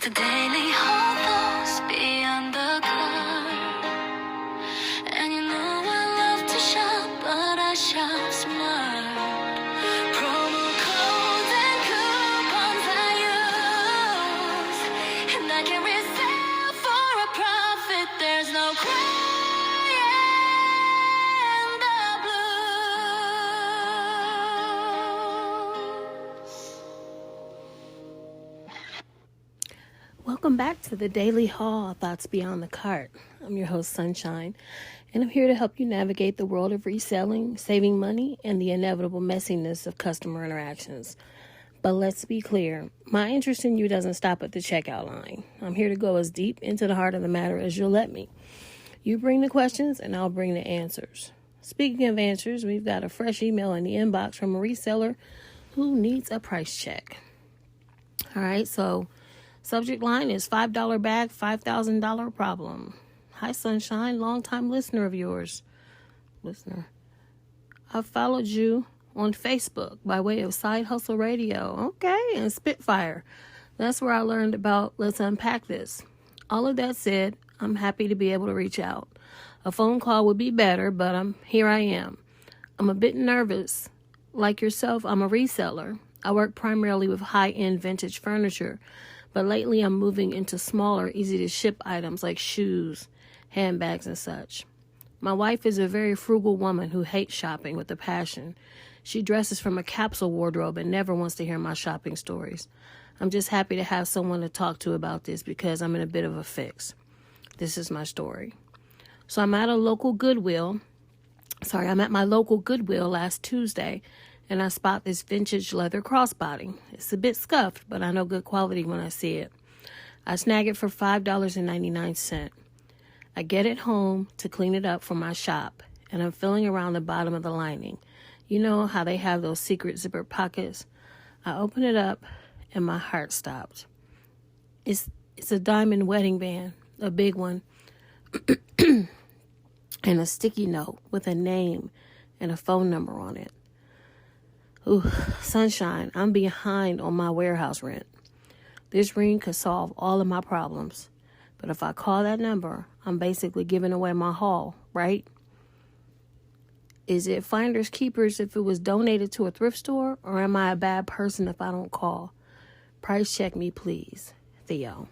The daily hauls beyond the cut. And you know I love to shop, but I shop smart. Promo codes and coupons I use, and I can resell for a profit. There's no crying the blues. Welcome back to the Daily Haul, Thoughts Beyond the Cart. I'm your host, Sunshine, and I'm here to help you navigate the world of reselling, saving money, and the inevitable messiness of customer interactions. But let's be clear, my interest in you doesn't stop at the checkout line. I'm here to go as deep into the heart of the matter as you'll let me. You bring the questions, and I'll bring the answers. Speaking of answers, we've got a fresh email in the inbox from a reseller who needs a price check. All right, so subject line is $5 bag, $5,000 problem. Hi, Sunshine, longtime listener of yours. I followed you on Facebook by way of Side Hustle Radio. Okay, and Spitfire. That's where I learned about Let's Unpack This. All of that said, I'm happy to be able to reach out. A phone call would be better, but here I am. I'm a bit nervous. Like yourself, I'm a reseller. I work primarily with high-end vintage furniture, but lately I'm moving into smaller, easy-to-ship items like shoes, handbags, and such. My wife is a very frugal woman who hates shopping with a passion. She dresses from a capsule wardrobe and never wants to hear my shopping stories. I'm just happy to have someone to talk to about this because I'm in a bit of a fix. This is my story. So I'm at my local Goodwill last Tuesday, and I spot this vintage leather crossbody. It's a bit scuffed, but I know good quality when I see it. I snag it for $5.99. I get it home to clean it up for my shop, and I'm feeling around the bottom of the lining. You know how they have those secret zipper pockets? I open it up, and my heart stopped. It's a diamond wedding band, a big one, and a sticky note with a name and a phone number on it. Ooh, Sunshine, I'm behind on my warehouse rent. This ring could solve all of my problems. But if I call that number, I'm basically giving away my haul, right? Is it finders keepers if it was donated to a thrift store? Or am I a bad person if I don't call? Price check me, please. Theo.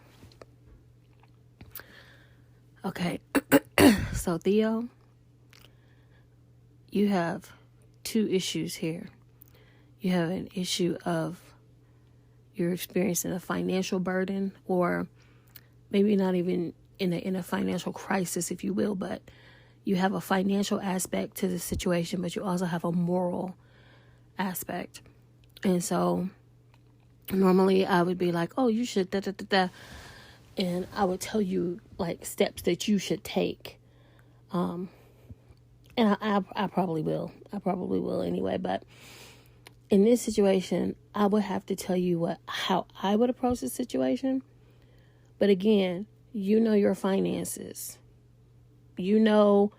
Okay. So, Theo, you have two issues here. You have an issue of you're experiencing a financial burden, or maybe not even in a financial crisis, if you will, but you have a financial aspect to the situation, but you also have a moral aspect. And so normally I would be like, oh, you should da-da-da-da. And I would tell you like steps that you should take. And I probably will. I probably will anyway, but in this situation, I would have to tell you how I would approach the situation. But again, you know your finances. You know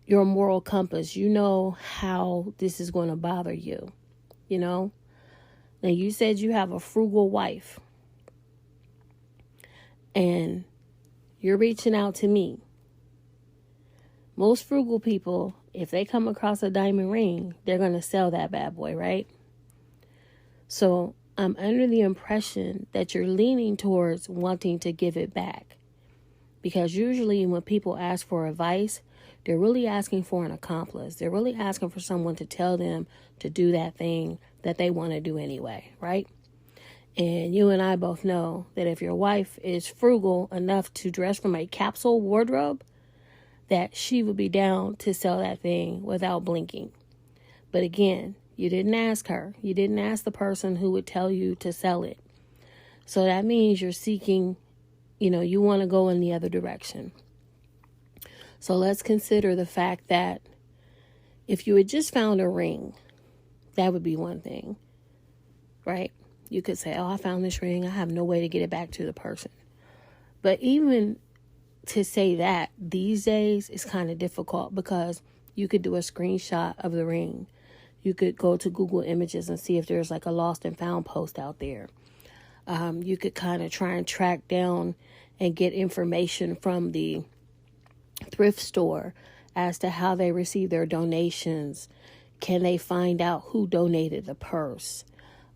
your moral compass. You know how this is going to bother you. You know? Now, you said you have a frugal wife. And you're reaching out to me. Most frugal people, if they come across a diamond ring, they're going to sell that bad boy, right? So I'm under the impression that you're leaning towards wanting to give it back. Because usually when people ask for advice, they're really asking for an accomplice. They're really asking for someone to tell them to do that thing that they want to do anyway, right? And you and I both know that if your wife is frugal enough to dress from a capsule wardrobe, that she would be down to sell that thing without blinking. But again, you didn't ask her. You didn't ask the person who would tell you to sell it. So that means you're seeking, you want to go in the other direction. So let's consider the fact that if you had just found a ring, that would be one thing, right? You could say, oh, I found this ring. I have no way to get it back to the person. But even to say that these days is kind of difficult because you could do a screenshot of the ring. You could go to Google Images and see if there's like a lost and found post out there. You could kind of try and track down and get information from the thrift store as to how they receive their donations. Can they find out who donated the purse?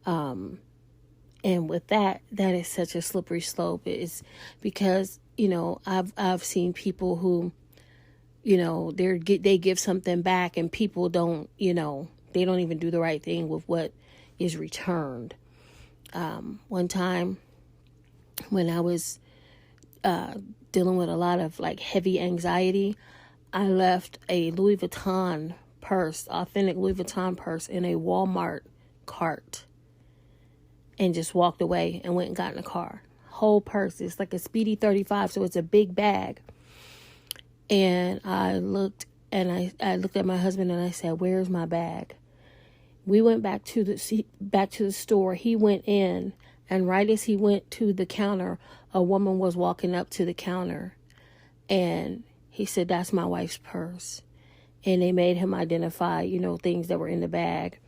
And with that is such a slippery slope. It's because, I've seen people who, they give something back and people don't, they don't even do the right thing with what is returned. One time when I was dealing with a lot of like heavy anxiety, I left a Louis Vuitton purse, authentic Louis Vuitton purse, in a Walmart cart and just walked away and went and got in a car. Whole purse. It's like a Speedy 35, so it's a big bag. And I looked at my husband and I said, "Where's my bag?" We went back to the store. He went in, and right as he went to the counter, a woman was walking up to the counter, and he said, "That's my wife's purse." And they made him identify, things that were in the bag.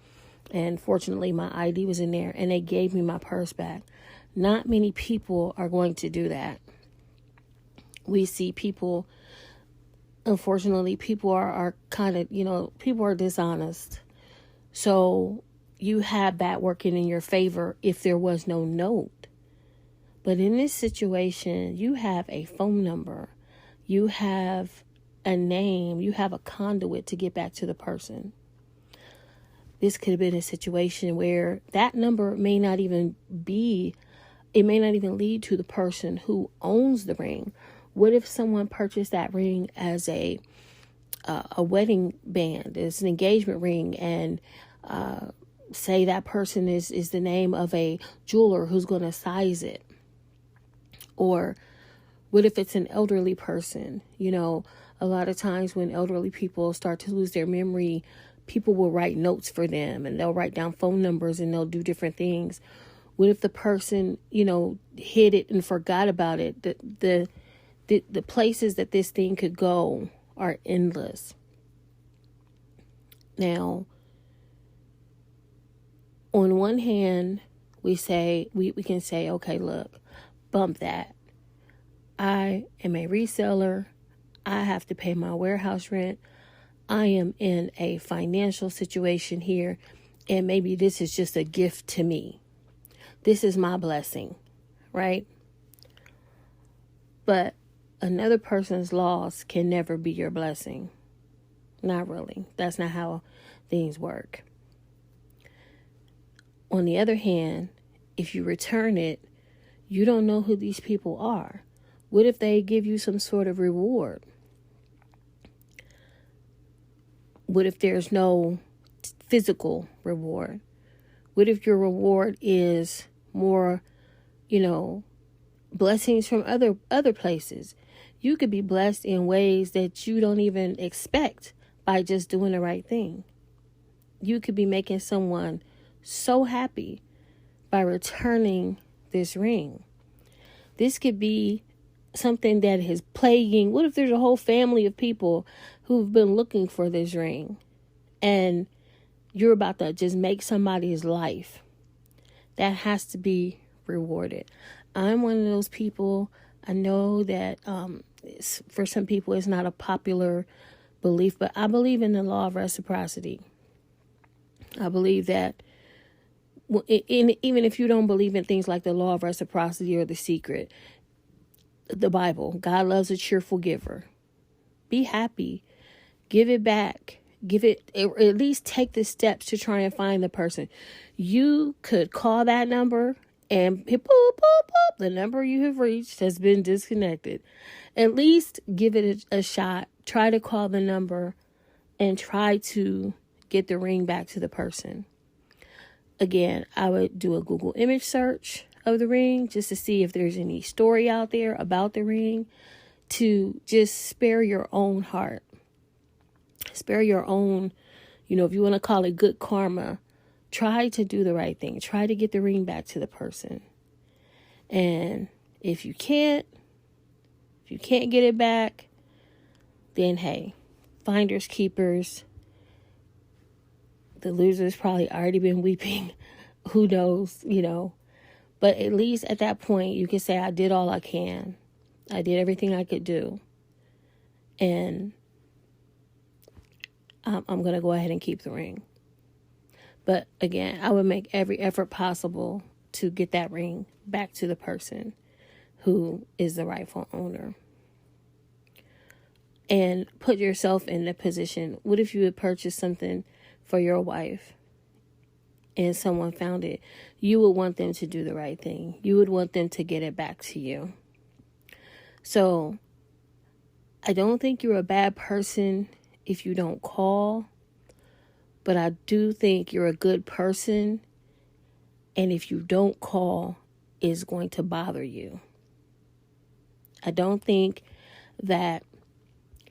And fortunately, my ID was in there, and they gave me my purse back. Not many people are going to do that. We see people, unfortunately, people are kind of, people are dishonest. So you have that working in your favor if there was no note. But in this situation, you have a phone number, you have a name, you have a conduit to get back to the person. This could have been a situation where that number may not even lead to the person who owns the ring. What if someone purchased that ring as a wedding band, as an engagement ring, and say that person is the name of a jeweler who's going to size it? Or what if it's an elderly person? A lot of times when elderly people start to lose their memory, people will write notes for them, and they'll write down phone numbers, and they'll do different things. What if the person, hid it and forgot about it? The places that this thing could go are endless. Now, on one hand, we can say, okay, look, bump that. I am a reseller. I have to pay my warehouse rent. I am in a financial situation here, and maybe this is just a gift to me. This is my blessing, right? But another person's loss can never be your blessing. Not really. That's not how things work. On the other hand, if you return it, you don't know who these people are. What if they give you some sort of reward? What if there's no physical reward? What if your reward is more, blessings from other places? You could be blessed in ways that you don't even expect by just doing the right thing. You could be making someone so happy by returning this ring. This could be something that is plaguing. What if there's a whole family of people who've been looking for this ring, and you're about to just make somebody's life? That has to be rewarded. I'm one of those people. I know that for some people it's not a popular belief, but I believe in the law of reciprocity. I believe that even if you don't believe in things like the law of reciprocity or the secret, the Bible, God loves a cheerful giver. Be happy. Give it back. At least take the steps to try and find the person. You could call that number and boop, boop, boop, the number you have reached has been disconnected. At least give it a shot. Try to call the number and try to get the ring back to the person. Again, I would do a Google image search of the ring just to see if there's any story out there about the ring, to just spare your own heart. Spare your own, if you want to call it good karma, try to do the right thing. Try to get the ring back to the person. And if you can't get it back, then hey, finders keepers. The loser's probably already been weeping. Who knows, But at least at that point, you can say, I did all I can. I did everything I could do. And I'm going to go ahead and keep the ring. But again, I would make every effort possible to get that ring back to the person who is the rightful owner. And put yourself in the position. What if you had purchased something for your wife and someone found it? You would want them to do the right thing. You would want them to get it back to you. So I don't think you're a bad person if you don't call, but I do think you're a good person, and if you don't call, it's going to bother you. I don't think that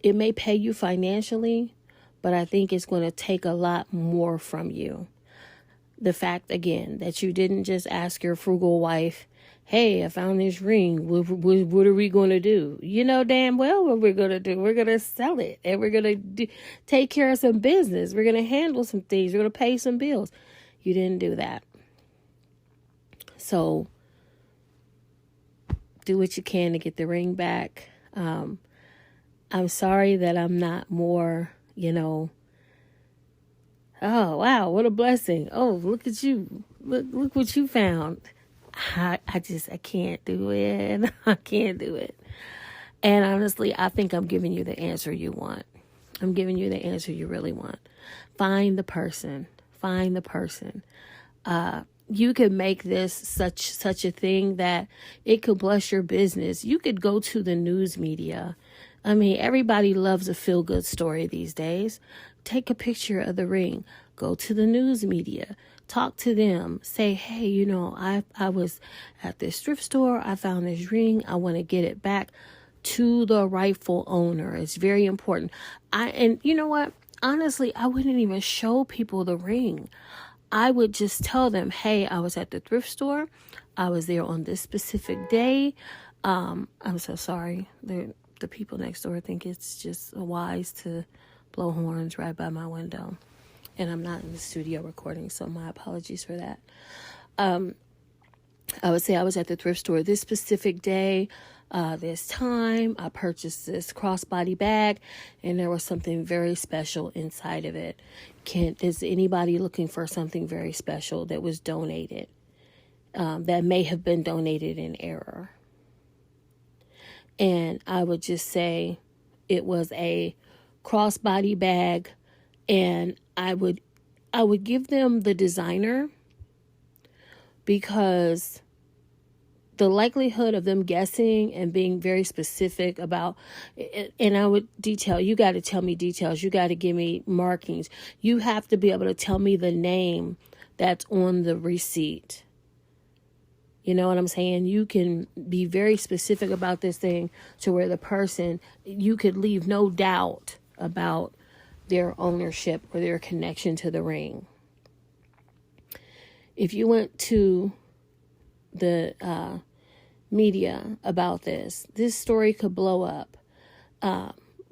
it may pay you financially, but I think it's going to take a lot more from you. The fact, again, that you didn't just ask your frugal wife, hey, I found this ring. What are we going to do? You know damn well what we're going to do. We're going to sell it, and we're going to take care of some business. We're going to handle some things. We're going to pay some bills. You didn't do that. So do what you can to get the ring back. I'm sorry that I'm not more, oh, wow, what a blessing. Oh, look at you. Look what you found. I can't do it. I can't do it. And honestly, I think I'm giving you the answer you want. I'm giving you the answer you really want. Find the person. Find the person. You could make this such a thing that it could bless your business. You could go to the news media. I mean, everybody loves a feel-good story these days. Take a picture of the ring. Go to the news media. Talk to them. Say, hey, I was at this thrift store. I found this ring. I want to get it back to the rightful owner. It's very important. And you know what? Honestly, I wouldn't even show people the ring. I would just tell them, hey, I was at the thrift store. I was there on this specific day. I'm so sorry. The people next door think it's just wise to blow horns right by my window. And I'm not in the studio recording, so my apologies for that. I would say I was at the thrift store this specific day, this time. I purchased this crossbody bag, and there was something very special inside of it. Is anybody looking for something very special that was donated, that may have been donated in error? And I would just say it was a crossbody bag, and I would give them the designer, because the likelihood of them guessing and being very specific about, and I would detail, you got to tell me details. You got to give me markings. You have to be able to tell me the name that's on the receipt. You know what I'm saying? You can be very specific about this thing to where the person, you could leave no doubt about their ownership or their connection to the ring. If you went to the media about this story could blow up.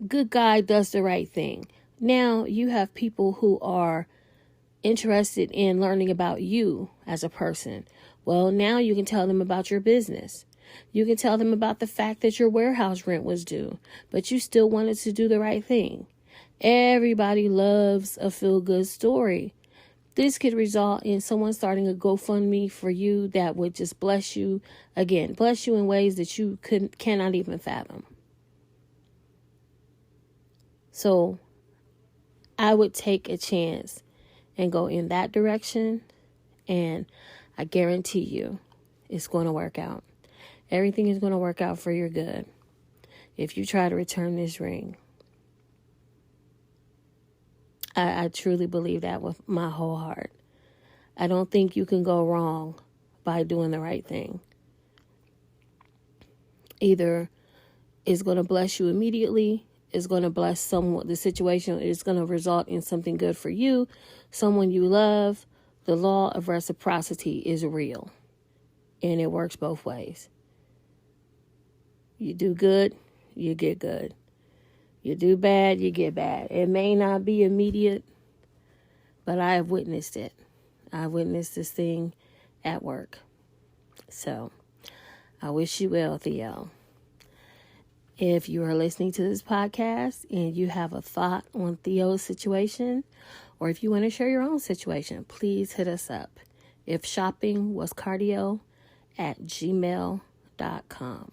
Good guy does the right thing. Now you have people who are interested in learning about you as a person. Well, now you can tell them about your business. You can tell them about the fact that your warehouse rent was due, but you still wanted to do the right thing. Everybody loves a feel-good story. This could result in someone starting a GoFundMe for you that would just bless you. Again, bless you in ways that you cannot even fathom. So I would take a chance and go in that direction, and I guarantee you it's going to work out. Everything is going to work out for your good if you try to return this ring. I truly believe that with my whole heart. I don't think you can go wrong by doing the right thing. Either it's going to bless you immediately, it's going to bless someone, the situation is going to result in something good for you, someone you love. The law of reciprocity is real, and it works both ways. You do good, you get good. You do bad, you get bad. It may not be immediate, but I have witnessed it. I witnessed this thing at work. So I wish you well, Theo. If you are listening to this podcast and you have a thought on Theo's situation, or if you want to share your own situation, please hit us up. If shopping was cardio at gmail.com.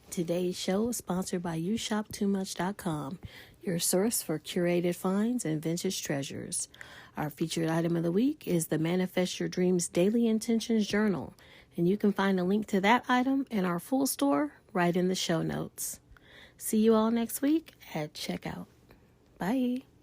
Today's show is sponsored by YouShopTooMuch.com, your source for curated finds and vintage treasures. Our featured item of the week is the Manifest Your Dreams Daily Intentions Journal, and you can find a link to that item in our full store right in the show notes. See you all next week at checkout. Bye.